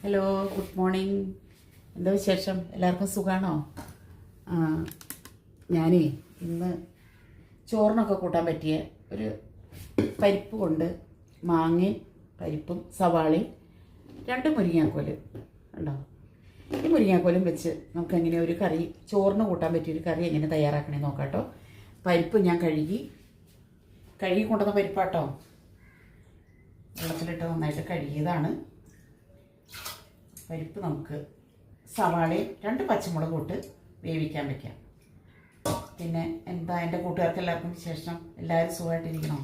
Hello, good morning. എന്താ വിശേഷം? എല്ലാവർക്കും സുഖമാണോ? ഞാനേ ഇന്ന് ചോറിനൊക്കെ കൂട്ടാൻ പറ്റിയ ഒരു പരിപ്പ് കൊണ്ട് മാങ്ങയും പരിപ്പും സവാളയും 2 മുരിങ്ങാക്കോല് ഉണ്ടോ. ഈ മുരിങ്ങാക്കോലും വെച്ച് നമുക്ക് എങ്ങനെ ഒരു കറി, ചോറിന് കൂട്ടാൻ പറ്റിയൊരു കറി എങ്ങനെ തയ്യാറാക്കണേ നോക്കാം കേട്ടോ. പരിപ്പ് ഞാൻ കഴുകി കൊണ്ടുവന്ന പരിപ്പാട്ടോ. വെള്ളത്തിലിട്ട് നന്നായിട്ട് കഴുകിയതാണ്. പരിപ്പ് നമുക്ക് സവാളയും 2 പച്ചമുളക് ഇട്ട് വേവിക്കാൻ വയ്ക്കാം. പിന്നെ എന്താ എൻ്റെ കൂട്ടുകാർക്ക് എല്ലാവർക്കും വിശേഷം? എല്ലാവരും സുഖമായിട്ടിരിക്കണോ?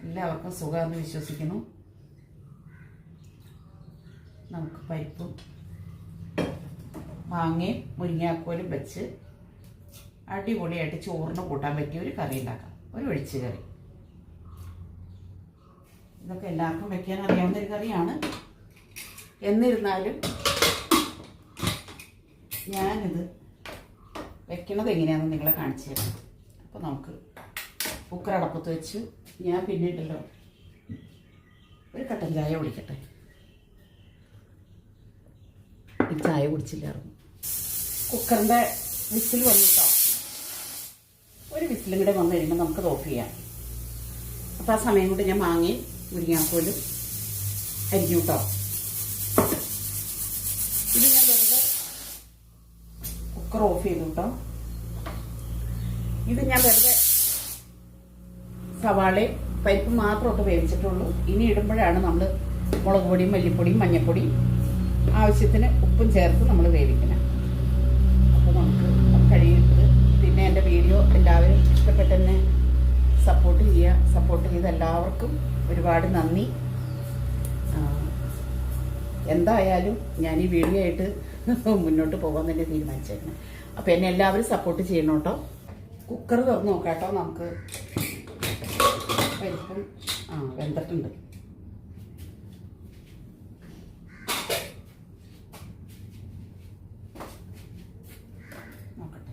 എല്ലാവർക്കും സുഖമാണെന്ന് വിശ്വസിക്കുന്നു. നമുക്ക് പരിപ്പും മാങ്ങയും മുരിങ്ങാക്കോലും വെച്ച് അടിപൊളിയായിട്ട് ചോറിന് കൂട്ടാൻ പറ്റിയ ഒരു കറി ഉണ്ടാക്കാം. ഒരു ഒഴിച്ച് കറി. ഇതൊക്കെ എല്ലാവർക്കും വയ്ക്കാൻ അറിയാവുന്നൊരു കറിയാണ്. എന്നിരുന്നാലും ഞാനിത് വെക്കണത് എങ്ങനെയാണെന്ന് നിങ്ങളെ കാണിച്ചു തരാം. അപ്പോൾ നമുക്ക് കുക്കർ അടപ്പത്ത് വെച്ച് ഞാൻ പിന്നീട്ടല്ലോ ഒരു കട്ടൻ ചായ കുടിക്കട്ടെ. ഈ ചായ കുടിച്ചില്ലായിരുന്നു. കുക്കറിൻ്റെ വിസിൽ വന്നു കേട്ടോ. ഒരു വിസിലും കൂടെ വന്നു കഴിയുമ്പോൾ നമുക്ക് ഓഫ് ചെയ്യാം. അപ്പോൾ ആ സമയം കൊണ്ട് ഞാൻ മാങ്ങയും മുരിങ്ങാക്കോലും അരിഞ്ഞു കേട്ടോ. ഇത് ഞാൻ വെറുതെ കുക്കർ ഓഫ് ചെയ്തു കേട്ടോ. ഇത് ഞാൻ വെറുതെ സവാളയും പരിപ്പ് മാത്രമൊക്കെ വേവിച്ചിട്ടുള്ളൂ. ഇനി ഇടുമ്പോഴാണ് നമ്മൾ മുളക് പൊടിയും മല്ലിപ്പൊടിയും മഞ്ഞൾപ്പൊടിയും ആവശ്യത്തിന് ഉപ്പും ചേർത്ത് നമ്മൾ വേവിക്കണം. അപ്പോൾ നമുക്ക് കഴിയുന്നത്. പിന്നെ എൻ്റെ വീഡിയോ എല്ലാവരും ഇഷ്ടപ്പെട്ടെന്നെ സപ്പോർട്ട് ചെയ്യുക. സപ്പോർട്ട് ചെയ്ത എല്ലാവർക്കും ഒരുപാട് നന്ദി. എന്തായാലും ഞാൻ ഈ വീഡിയോ ആയിട്ട് മുന്നോട്ട് പോകാൻ തന്നെ തീരുമാനിച്ചേക്കണം. അപ്പോൾ എന്നെ എല്ലാവരും സപ്പോർട്ട് ചെയ്യണം കേട്ടോ. കുക്കർ തുറന്ന് നോക്കാം കേട്ടോ. നമുക്ക് പരിപ്പും വെന്തിട്ടുണ്ട്. നോക്കട്ടെ.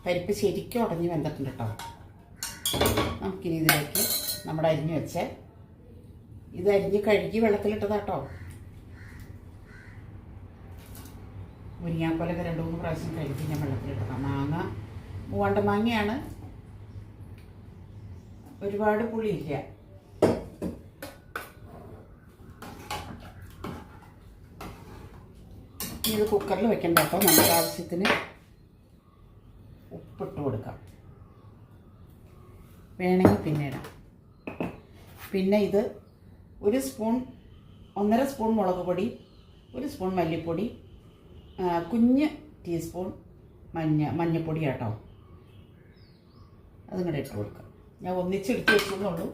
പരിപ്പ് ശരിക്കും ഉടഞ്ഞ് വെന്തിട്ടുണ്ട് കേട്ടോ. നമുക്കിനി ഇതിലേക്ക് നമ്മുടെ അരിഞ്ഞ് വെച്ച് ഇത് അരിഞ്ഞ് കഴുകി വെള്ളത്തിലിട്ടതാട്ടോ. മുരിങ്ങാക്കോലൊക്കെ 2-3 പ്രാവശ്യം കഴുകി ഞാൻ വെള്ളത്തിലിട്ടതാണ്. മാങ്ങ മൂവാണ്ട മാങ്ങയാണ്. ഒരുപാട് പുളിയില്ല. ഇത് കുക്കറിൽ വെക്കണ്ട കേട്ടോ. നമുക്ക് ആവശ്യത്തിന് ഉപ്പിട്ട് കൊടുക്കാം. വേണമെങ്കിൽ പിന്നെ ഇടാം. പിന്നെ ഇത് 1 സ്പൂൺ 1.5 സ്പൂൺ മുളക് പൊടി, 1 സ്പൂൺ മല്ലിപ്പൊടി, കുഞ്ഞ് ടീസ്പൂൺ മഞ്ഞൾപ്പൊടി കേട്ടോ. അതും കൂടെ ഇട്ട് കൊടുക്കാം. ഞാൻ ഒന്നിച്ചെടുത്ത് വെച്ചെന്നുള്ളൂ.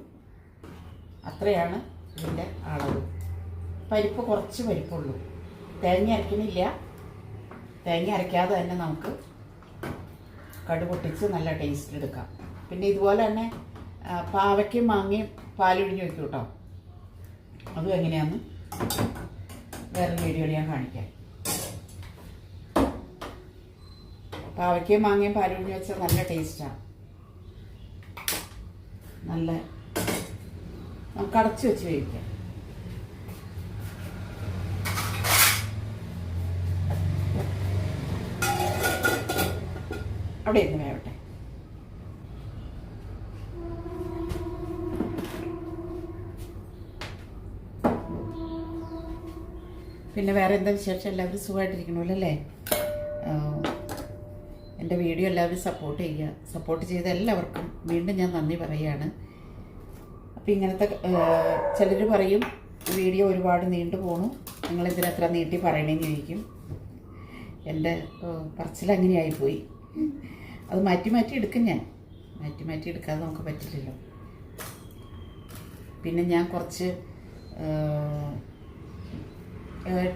അത്രയാണ് ഇതിൻ്റെ അളവ്. പരിപ്പ് കുറച്ച് പരിപ്പുള്ളൂ. തേങ്ങ അരക്കണില്ല. തേങ്ങ അരയ്ക്കാതെ തന്നെ നമുക്ക് കടുക് പൊട്ടിച്ച് നല്ല ടേസ്റ്റ് എടുക്കാം. പിന്നെ ഇതുപോലെ തന്നെ പാവയ്ക്കും മാങ്ങയും പാലൊഴിഞ്ഞ് വയ്ക്കും കേട്ടോ. അതും എങ്ങനെയാണെന്ന് വേറെ വീഡിയോയിൽ ഞാൻ കാണിക്കാം. പാവയ്ക്കയും മാങ്ങയും പാലൊഴിഞ്ഞ് വെച്ചാൽ നല്ല ടേസ്റ്റാണ്. നല്ല നമുക്ക് അടച്ച് വെച്ച് വേവിക്കാം. അവിടെ ഇരുന്ന് വേവട്ടെ. പിന്നെ വേറെ എന്താ വിശേഷം? എല്ലാവരും സുഖമായിട്ടിരിക്കണമല്ലോ അല്ലേ? എൻ്റെ വീഡിയോ എല്ലാവരും സപ്പോർട്ട് ചെയ്യുക. സപ്പോർട്ട് ചെയ്ത എല്ലാവർക്കും വീണ്ടും ഞാൻ നന്ദി പറയുകയാണ്. അപ്പോൾ ഇങ്ങനത്തെ ചിലർ പറയും വീഡിയോ ഒരുപാട് നീണ്ടു പോണു, നിങ്ങളിതിനെത്ര നീട്ടി പറയണേന്ന് ചോദിക്കും. എൻ്റെ പറച്ചിലങ്ങനെയായിപ്പോയി. അത് മാറ്റി എടുക്കും. ഞാൻ മാറ്റി എടുക്കാതെ നമുക്ക് പറ്റില്ലല്ലോ. പിന്നെ ഞാൻ കുറച്ച്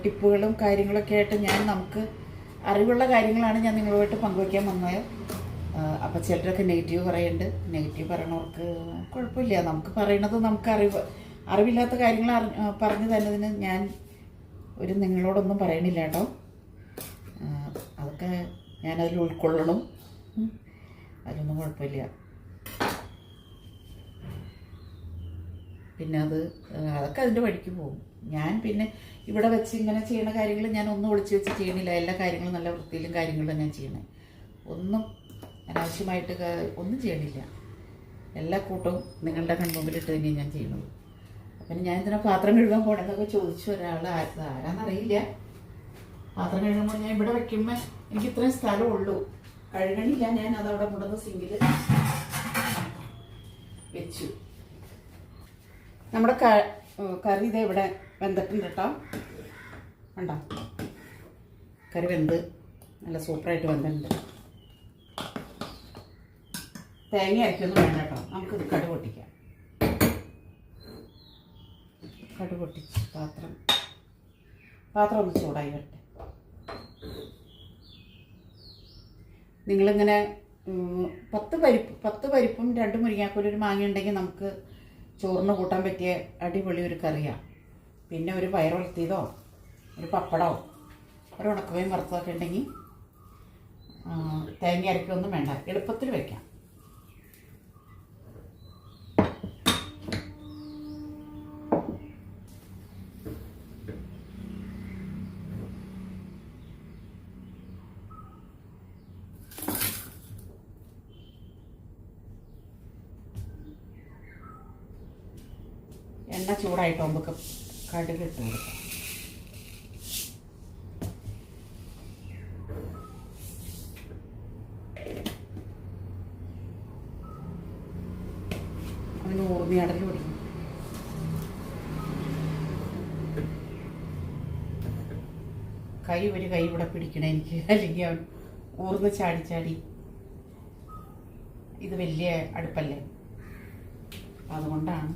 ടിപ്പുകളും കാര്യങ്ങളൊക്കെ ആയിട്ട് നമുക്ക് അറിവുള്ള കാര്യങ്ങളാണ് ഞാൻ നിങ്ങളുമായിട്ട് പങ്കുവയ്ക്കാൻ വന്നത്. അപ്പോൾ ചിലരൊക്കെ നെഗറ്റീവ് പറയുന്നുണ്ട്. നെഗറ്റീവ് പറയണവർക്ക് കുഴപ്പമില്ല. നമുക്ക് പറയണത് നമുക്ക് അറിവില്ലാത്ത കാര്യങ്ങൾ പറഞ്ഞു തന്നതിന് ഞാൻ നിങ്ങളോടൊന്നും പറയണില്ല കേട്ടോ. അതൊക്കെ ഞാനതിൽ ഉൾക്കൊള്ളണം. അതിലൊന്നും കുഴപ്പമില്ല. പിന്നെ അതൊക്കെ അതിൻ്റെ വഴിക്ക് പോകും. ഞാൻ പിന്നെ ഇവിടെ വെച്ച് ഇങ്ങനെ ചെയ്യുന്ന കാര്യങ്ങൾ ഞാൻ ഒന്നും ഒളിച്ച് വെച്ച് ചെയ്യണില്ല. എല്ലാ കാര്യങ്ങളും നല്ല വൃത്തിയിലും കാര്യങ്ങളിലും ഞാൻ ചെയ്യണേ. ഒന്നും അനാവശ്യമായിട്ട് ഒന്നും ചെയ്യണില്ല. എല്ലാ കൂട്ടവും നിങ്ങളുടെ കൺമുമ്പിലിട്ട് തന്നെ ഞാൻ ചെയ്യണത്. അപ്പം ഞാൻ ഇതിനെ പാത്രം കഴുകാൻ പോകണമെന്നൊക്കെ ചോദിച്ചു ഒരാൾ. ആരാന്നറിയില്ല. പാത്രം കഴുകുമ്പോൾ ഞാൻ ഇവിടെ വയ്ക്കുമ്പോൾ എനിക്ക് ഇത്രയും സ്ഥലമുള്ളൂ, കഴുകണില്ല. ഞാൻ അതവിടെ കൊണ്ടുവന്ന് സിങ്കിൽ വെച്ചു. നമ്മുടെ കറി ഇതേ ഇവിടെ വെന്തിട്ടുണ്ട് കേട്ടോ. കണ്ടോ, കറി വെന്ത് നല്ല സൂപ്പറായിട്ട് വെന്തിട്ടുണ്ട്. തേങ്ങ അരക്കൊന്നും വേണ്ട കേട്ടോ. നമുക്കിത് കടുക് പൊട്ടിക്കാം. കടുക് പൊട്ടിച്ച് പാത്രം ഒന്ന് ചൂടായി വരട്ടെ. നിങ്ങളിങ്ങനെ 10 പരിപ്പും 2 മുരിങ്ങാക്കോലും ഒരു മാങ്ങ ഉണ്ടെങ്കിൽ നമുക്ക് ചോറിന് കൂട്ടാൻ പറ്റിയ അടിപൊളി ഒരു കറിയാണ്. പിന്നെ ഒരു പയർ വളർത്തിയതോ ഒരു പപ്പടമോ ഒരു ഉണക്കമീൻ വറുത്തതൊക്കെ ഉണ്ടെങ്കിൽ തേങ്ങ അരക്കൊന്നും വേണ്ട, എളുപ്പത്തിൽ വയ്ക്കാം. എണ്ണ ചൂടായിട്ട് നമുക്ക് കടുക് ഇട്ട് കൊടുക്കാം. അതിന് ഊർന്നിയടൽ പിടിക്കും. കൈ ഇവിടെ പിടിക്കണേ എനിക്ക്, അല്ലെങ്കിൽ അവൻ ഊർന്ന് ചാടി. ഇത് വലിയ അടുപ്പല്ലേ, അതുകൊണ്ടാണ്.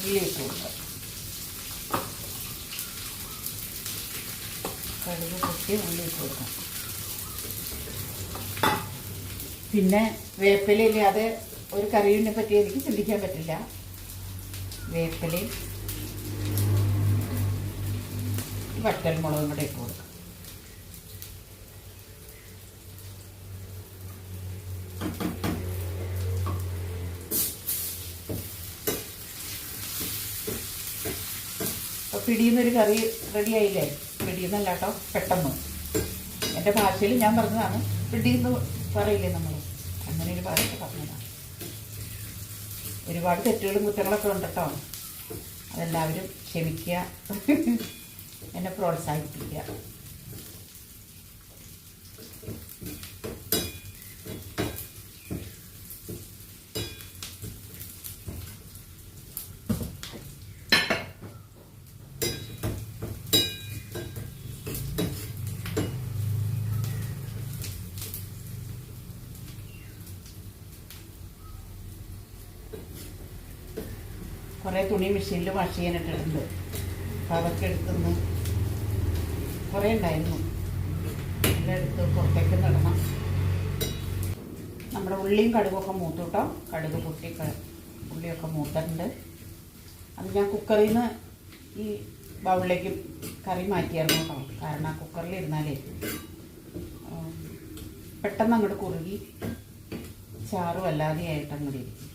ഉള്ളിയിട്ട് കൊടുക്കാം. കടുക് പൊട്ടി ഉള്ളിയിട്ട് കൊടുക്കാം. പിന്നെ വേപ്പിലയില്ലാതെ ഒരു കറിയെ പറ്റി എനിക്ക് ചിന്തിക്കാൻ പറ്റില്ല. വേപ്പിലയും വറ്റൽമുളകും കൂടെ ഇട്ട് കൊടുക്കാം. പിടിയുന്നൊരു കറി റെഡി ആയില്ലേ? പിടിയുന്നല്ല കേട്ടോ, പെട്ടെന്ന്. എൻ്റെ ഭാഷയിൽ ഞാൻ പറഞ്ഞതാണ്. പിടിയെന്ന് പറയില്ലേ നമ്മൾ, അങ്ങനെ ഒരു ഭാഷ പറഞ്ഞതാണ്. ഒരുപാട് തെറ്റുകളും കുറ്റങ്ങളൊക്കെ ഉണ്ട് കേട്ടോ. അതെല്ലാവരും ക്ഷമിക്കുക, എന്നെ പ്രോത്സാഹിപ്പിക്കുക. കുറേ തുണി മെഷീനിൽ വാഷ് ചെയ്യാനിട്ടിട്ടുണ്ട്. അപ്പോൾ അതൊക്കെ എടുത്തുനിന്ന് കുറേ ഉണ്ടായിരുന്നു, എല്ലാം എടുത്ത് പുറത്തേക്ക് നടണം. നമ്മുടെ ഉള്ളിയും കടുകൊക്കെ മൂത്തു കേട്ടോ. കടുക് പൊട്ടി ഉള്ളിയൊക്കെ മൂത്തിട്ടുണ്ട്. അത് ഞാൻ കുക്കറിൽ നിന്ന് ഈ ബൗളിലേക്ക് കറി മാറ്റിയായിരുന്നു കേട്ടോ. കാരണം ആ കുക്കറിൽ ഇരുന്നാലേ പെട്ടെന്ന് അങ്ങോട്ട് കുറുകി ചാറ് വല്ലാതെയായിട്ട് അങ്ങോട്ട് ഇരിക്കും.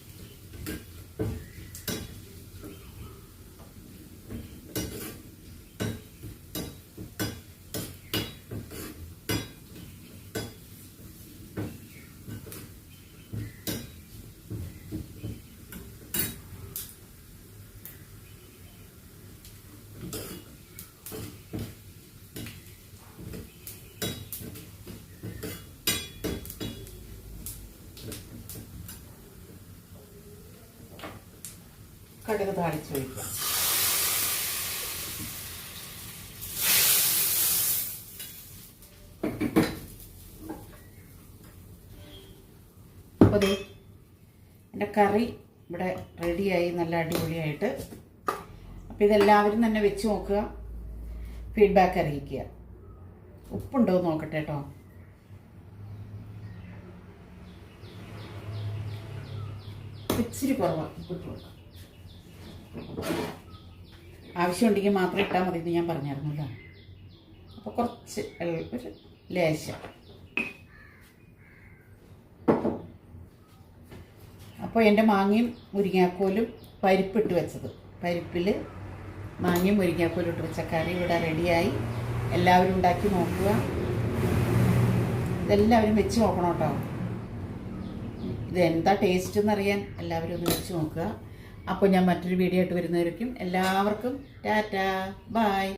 കടുക് താളിച്ച് ഒഴിക്കാം. അപ്പോൾ എൻ്റെ കറി ഇവിടെ റെഡിയായി, നല്ല അടിപൊളിയായിട്ട്. അപ്പോൾ ഇതെല്ലാവരും തന്നെ വെച്ച് നോക്കുക, ഫീഡ്ബാക്ക് അറിയിക്കുക. ഉപ്പുണ്ടോ എന്ന് നോക്കട്ടെ കേട്ടോ. ഇച്ചിരി കുറവാണ്, ഉപ്പിട്ട് കൊടുക്കാം. ആവശ്യമുണ്ടെങ്കിൽ മാത്രം ഇട്ടാൽ മതി എന്ന് ഞാൻ പറഞ്ഞായിരുന്നല്ലോ. അപ്പോൾ കുറച്ച് ഒരു ലേശം. അപ്പോൾ എൻ്റെ മാങ്ങയും മുരിങ്ങാക്കോലും പരിപ്പിട്ട് വെച്ചത്, പരിപ്പിൽ മാങ്ങയും മുരിങ്ങാക്കോലും ഇട്ട് വെച്ച കറി ഇവിടെ റെഡിയായി. എല്ലാവരും ഉണ്ടാക്കി നോക്കുക. ഇതെല്ലാവരും വെച്ച് നോക്കണം കേട്ടോ. ഇത് എന്താ ടേസ്റ്റ് എന്നറിയാൻ എല്ലാവരും ഒന്ന് വെച്ച് നോക്കുക. അപ്പോൾ ഞാൻ മറ്റൊരു വീഡിയോ ആയിട്ട് വരുന്നവരേക്കും എല്ലാവർക്കും ടാറ്റാ ബൈ.